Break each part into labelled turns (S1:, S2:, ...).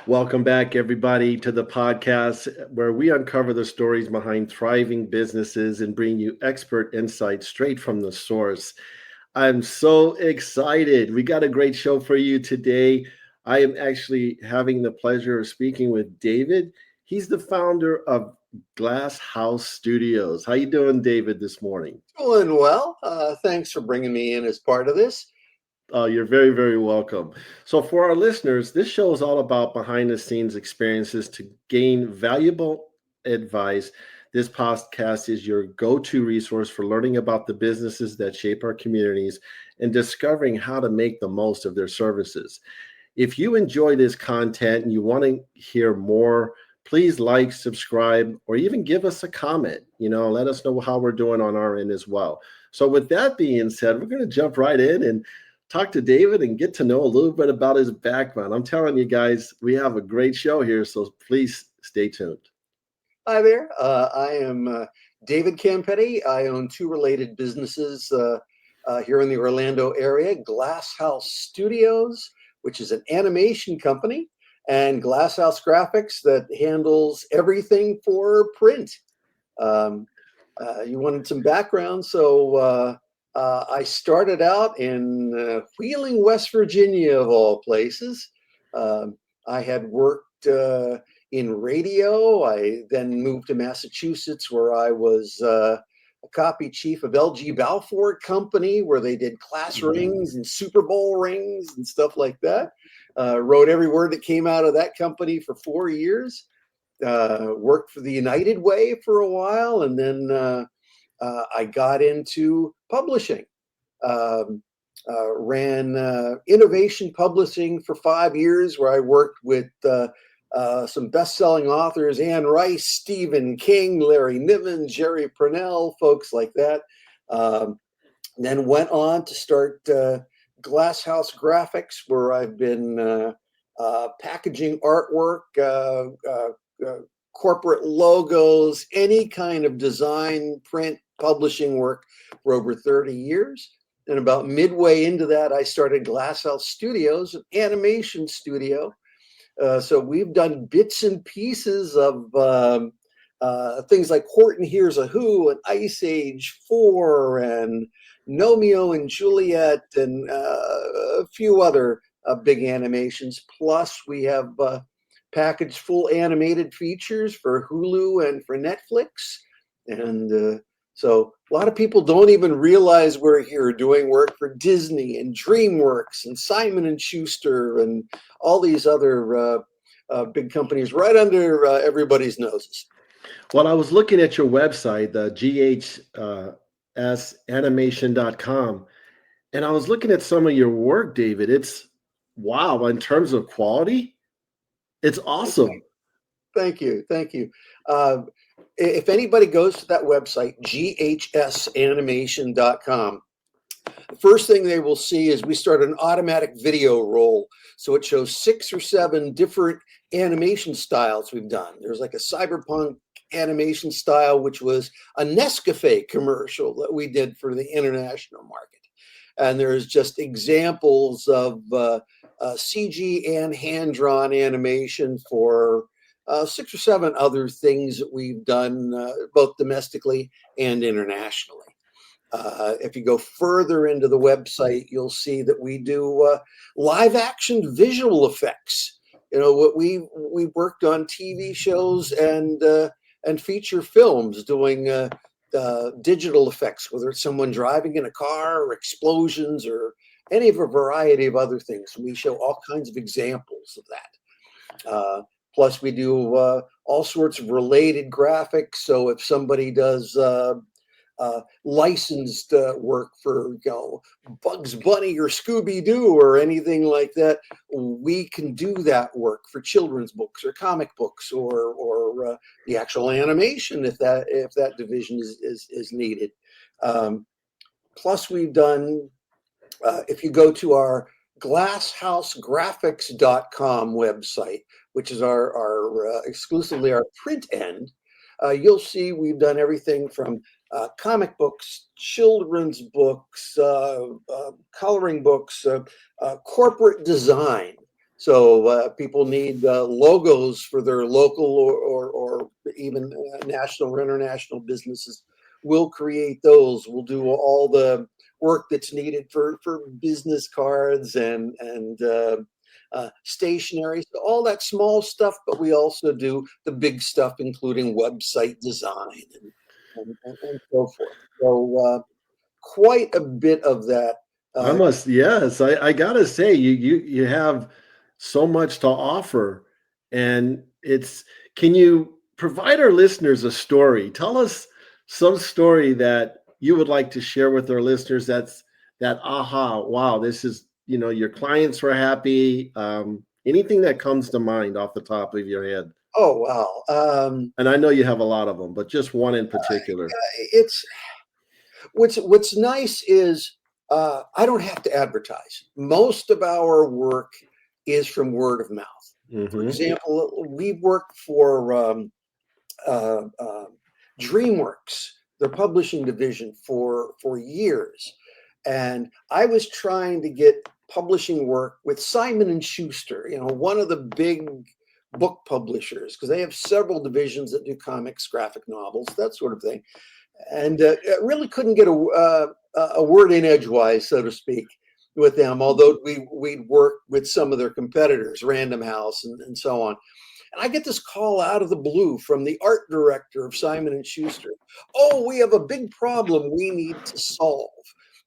S1: Welcome back, everybody, to the podcast where we uncover the stories behind thriving businesses and bring you expert insights straight from the source. I'm so excited. We got a great show for you today. I am actually having the pleasure of speaking with David. He's the founder of Glass House Studios. How you doing, David, this morning?
S2: Doing well. Thanks for bringing me in as part of this.
S1: You're very, very welcome. So, for our listeners, this show is all about behind the scenes experiences to gain valuable advice. This podcast is your go to resource for learning about the businesses that shape our communities and discovering how to make the most of their services. If you enjoy this content and you want to hear more, please like, subscribe, or even give us a comment. Let us know how we're doing on our end as well. So, with that being said, we're going to jump right in and talk to David and get to know a little bit about his background. I'm telling you guys, we have a great show here, so please stay tuned.
S2: Hi there. I am David Campiti. I own two related businesses here in the Orlando area, Glass House Studios, which is an animation company, and Glass House Graphics that handles everything for print. You wanted some background, so I started out in Wheeling, West Virginia, of all places. I had worked in radio. I then moved to Massachusetts, where I was a copy chief of LG Balfour Company, where they did class rings and Super Bowl rings and stuff like that. Wrote every word that came out of that company for 4 years. Worked for the United Way for a while, and then I got into publishing. Ran innovation publishing for 5 years, where I worked with some best-selling authors, Anne Rice, Stephen King, Larry Niven, Jerry Purnell, folks like that. Then went on to start Glass House Graphics, where I've been packaging artwork, corporate logos, any kind of design, print, publishing work for over 30 years. And about midway into that, I started Glass House Studios, an animation studio. So we've done bits and pieces of things like Horton Hears a Who and Ice Age 4 and Romeo and Juliet and a few other big animations. Plus, we have packaged full animated features for Hulu and for Netflix. And so a lot of people don't even realize we're here doing work for Disney and DreamWorks and Simon and Schuster and all these other big companies right under everybody's noses.
S1: Well, I was looking at your website, the ghsanimation.com, and I was looking at some of your work, David. It's wow, in terms of quality, it's awesome.
S2: Thank you. Thank you. If anybody goes to that website, ghsanimation.com, the first thing they will see is we start an automatic video roll. So it shows 6 or 7 different animation styles we've done. There's like a cyberpunk animation style, which was a Nescafe commercial that we did for the international market. And there's just examples of CG and hand-drawn animation for 6 or 7 other things that we've done both domestically and internationally. If you go further into the website, you'll see that we do live action visual effects. What we worked on TV shows and feature films doing digital effects, whether it's someone driving in a car or explosions or any of a variety of other things. We show all kinds of examples of that. Plus, we do all sorts of related graphics. So if somebody does licensed work for Bugs Bunny or Scooby-Doo or anything like that, we can do that work for children's books or comic books or the actual animation if that division is needed. Plus, we've done, if you go to our glasshousegraphics.com website, which is our exclusively our print end, you'll see we've done everything from comic books, children's books, coloring books, corporate design. So people need logos for their local or even national or international businesses. We'll create those. We'll do all the work that's needed for business cards and stationery, so all that small stuff. But we also do the big stuff, including website design and so forth. So quite a bit of that.
S1: Yes, I gotta say, you have so much to offer, and can you provide our listeners a story? Tell us some story that you would like to share with our listeners. That aha, wow, this is, your clients were happy. Anything that comes to mind off the top of your head.
S2: Oh wow.
S1: And I know you have a lot of them, but just one in particular.
S2: It's what's nice is I don't have to advertise. Most of our work is from word of mouth. For example, we worked for DreamWorks, their publishing division, for years, and I was trying to get publishing work with Simon and Schuster, one of the big book publishers, because they have several divisions that do comics, graphic novels, that sort of thing. And really couldn't get a word in edgewise, so to speak, with them, although we'd work with some of their competitors, Random House and so on. And I get this call out of the blue from the art director of Simon and Schuster. Oh, we have a big problem we need to solve.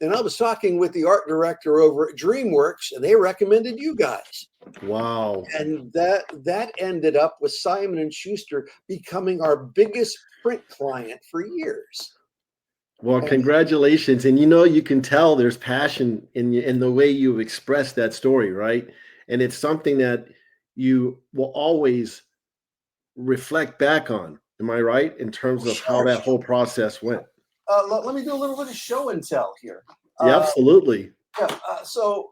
S2: And I was talking with the art director over at DreamWorks, and they recommended you guys.
S1: Wow.
S2: And that ended up with Simon and Schuster becoming our biggest print client for years.
S1: Well, congratulations. And you can tell there's passion in the way you've expressed that story, right? And it's something that you will always reflect back on. Am I right? In terms of how that whole process went.
S2: Let me do a little bit of show and tell here.
S1: Yeah, absolutely.
S2: So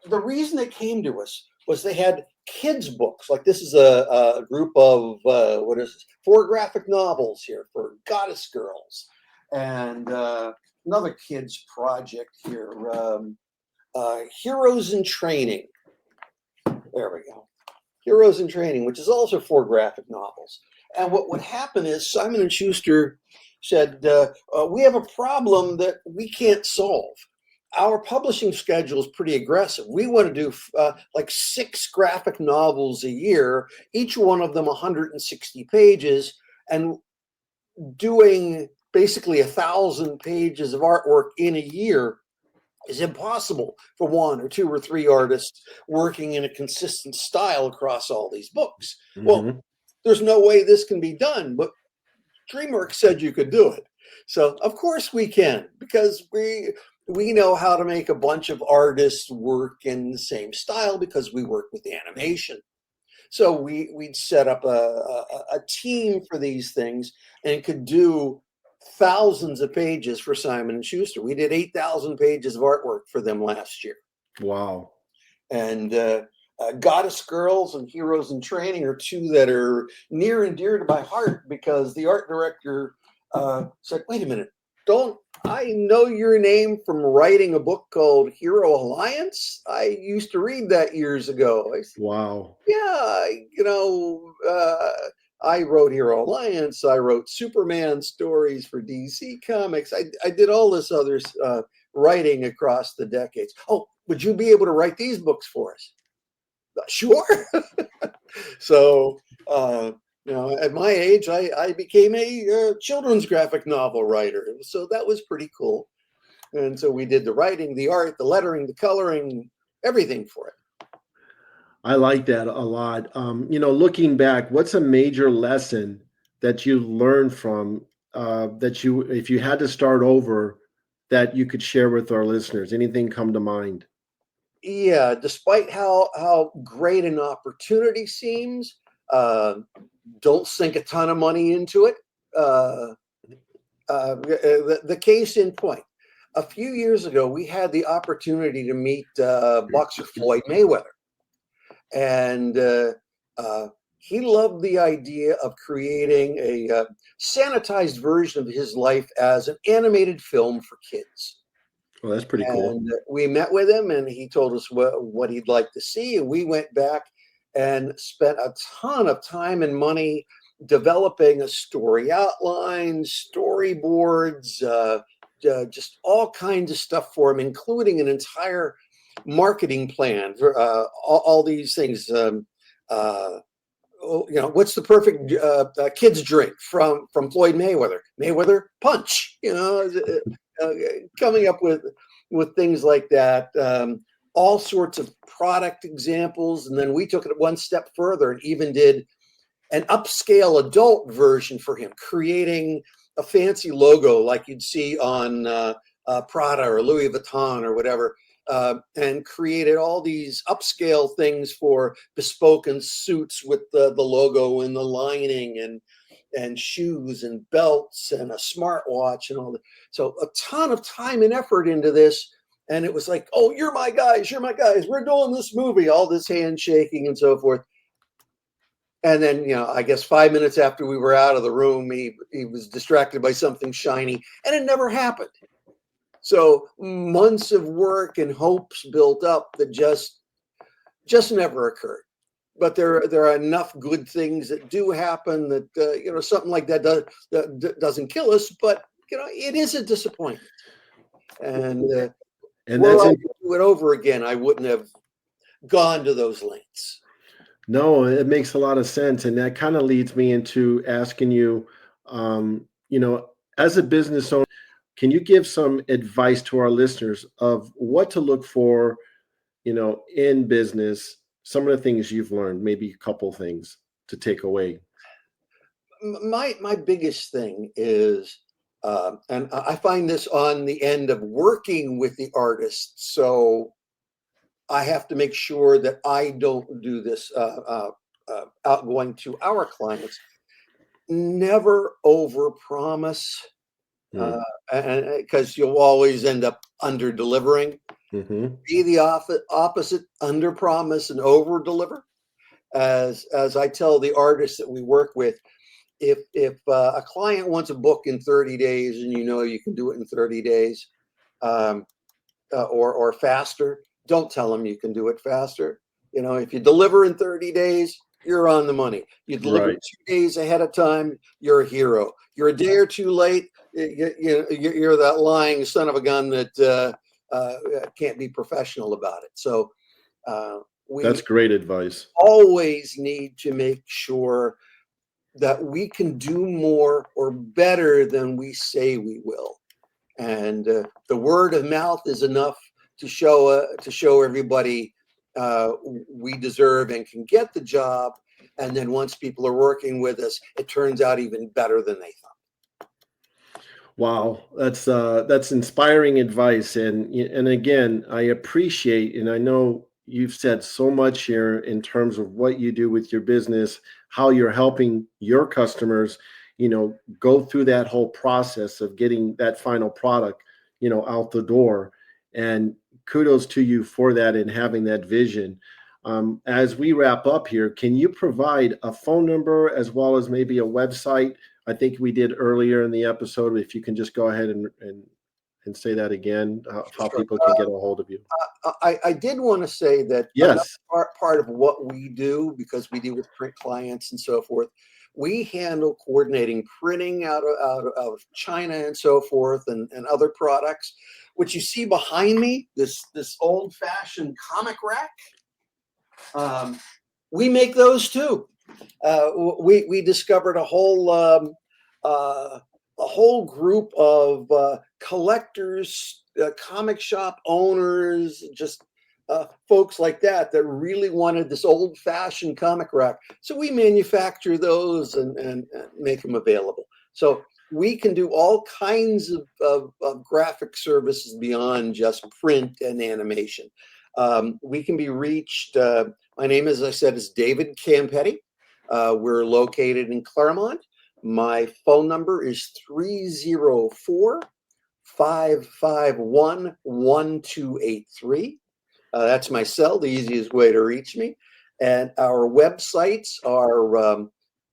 S2: the reason they came to us was they had kids' books. Like, this is a group of, 4 graphic novels here for Goddess Girls. And another kids' project here, Heroes in Training. There we go. Heroes in Training, which is also 4 graphic novels. And what would happen is Simon & Schuster said, we have a problem that we can't solve. Our publishing schedule is pretty aggressive. We want to do like 6 graphic novels a year, each one of them 160 pages, and doing basically 1,000 pages of artwork in a year is impossible for 1 or 2 or 3 artists working in a consistent style across all these books. Well, there's no way this can be done, but DreamWorks said you could do it. So of course we can, because we know how to make a bunch of artists work in the same style because we work with animation. So we'd set up a team for these things and could do thousands of pages for Simon and Schuster. We did 8,000 pages of artwork for them last year.
S1: Wow.
S2: And Goddess Girls and Heroes in Training are 2 that are near and dear to my heart, because the art director said, wait a minute, don't I know your name from writing a book called Hero Alliance? I used to read that years ago. I said,
S1: wow.
S2: Yeah, I wrote Hero Alliance. I wrote Superman stories for DC Comics. I did all this other writing across the decades. Oh, would you be able to write these books for us? Sure. So, at my age, I became a children's graphic novel writer. So that was pretty cool. And so we did the writing, the art, the lettering, the coloring, everything for it.
S1: I like that a lot. Looking back, what's a major lesson that you learned from if you had to start over, that you could share with our listeners? Anything come to mind?
S2: Yeah, despite how great an opportunity seems, don't sink a ton of money into it. The case in point, a few years ago, we had the opportunity to meet boxer Floyd Mayweather. And he loved the idea of creating a sanitized version of his life as an animated film for kids.
S1: Well, that's pretty cool.
S2: And we met with him, and he told us what he'd like to see. And we went back and spent a ton of time and money developing a story outline, storyboards, just all kinds of stuff for him, including an entire marketing plan for all these things. What's the perfect kids drink from Floyd Mayweather? Mayweather Punch. Coming up with things like that. All sorts of product examples, and then we took it one step further and even did an upscale adult version for him, creating a fancy logo like you'd see on Prada or Louis Vuitton or whatever, and created all these upscale things for bespoken suits with the logo and the lining and shoes and belts and a smartwatch and all that. So a ton of time and effort into this. And it was like, oh, you're my guys. We're doing this movie, all this handshaking and so forth. And then, I guess 5 minutes after we were out of the room, he was distracted by something shiny, and it never happened. So months of work and hopes built up that just never occurred. But there are enough good things that do happen that, something like that doesn't kill us, but, it is a disappointment. And were I to do it over again, I wouldn't have gone to those lengths.
S1: No, it makes a lot of sense. And that kind of leads me into asking you, as a business owner, can you give some advice to our listeners of what to look for, in business, some of the things you've learned, maybe a couple things to take away?
S2: My biggest thing is, and I find this on the end of working with the artists, so I have to make sure that I don't do this outgoing to our clients. Never overpromise, and because you'll always end up under delivering.
S1: Mm-hmm.
S2: Be the opposite, under promise and over deliver. As I tell the artists that we work with, if a client wants a book in 30 days and you can do it in 30 days or faster, don't tell them you can do it faster. If you deliver in 30 days, you're on the money. You deliver 2 days ahead of time, you're a hero. You're a day or two late, you're that lying son of a gun that can't be professional about it. So
S1: that's great advice.
S2: Always need to make sure that we can do more or better than we say we will. And the word of mouth is enough to show everybody we deserve and can get the job. And then once people are working with us, it turns out even better than they thought.
S1: Wow, that's inspiring advice. And again, I appreciate, and I know you've said so much here in terms of what you do with your business, how you're helping your customers, go through that whole process of getting that final product, out the door. And kudos to you for that and having that vision. As we wrap up here, can you provide a phone number as well as maybe a website? I think we did earlier in the episode. If you can just go ahead and say that again, how people can get a hold of you.
S2: I did want to say that
S1: yes,
S2: part of what we do, because we deal with print clients and so forth, we handle coordinating printing out of China and so forth and other products. What you see behind me, this old-fashioned comic rack, we make those too. We discovered a whole group of collectors, comic shop owners, just folks like that really wanted this old-fashioned comic rack. So we manufacture those and make them available. So we can do all kinds of graphic services beyond just print and animation. We can be reached. My name, as I said, is David Campiti. We're located in Claremont. My phone number is 304-551-1283. That's my cell, the easiest way to reach me. And our websites are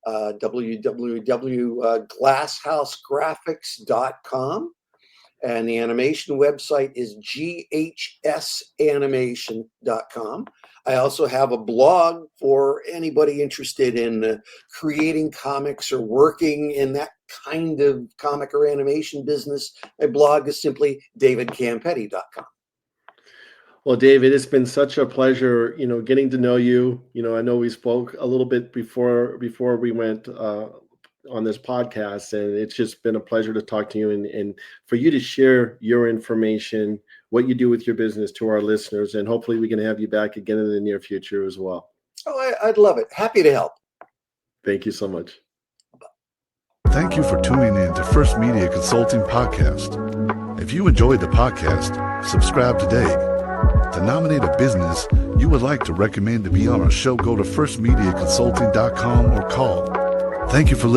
S2: www.glasshousegraphics.com And the animation website is ghsanimation.com. I also have a blog for anybody interested in creating comics or working in that kind of comic or animation business. My blog is simply davidcampiti.com.
S1: Well, David, it's been such a pleasure, getting to know you. I know we spoke a little bit before we went on this podcast, and it's just been a pleasure to talk to you and for you to share your information, what you do with your business to our listeners, and hopefully we can have you back again in the near future as well.
S2: Oh, I'd love it. Happy to help.
S1: Thank you so much.
S3: Thank you for tuning in to First Media Consulting Podcast. If you enjoyed the podcast, subscribe today. To nominate a business you would like to recommend to be on our show, go to firstmediaconsulting.com or call. Thank you for listening.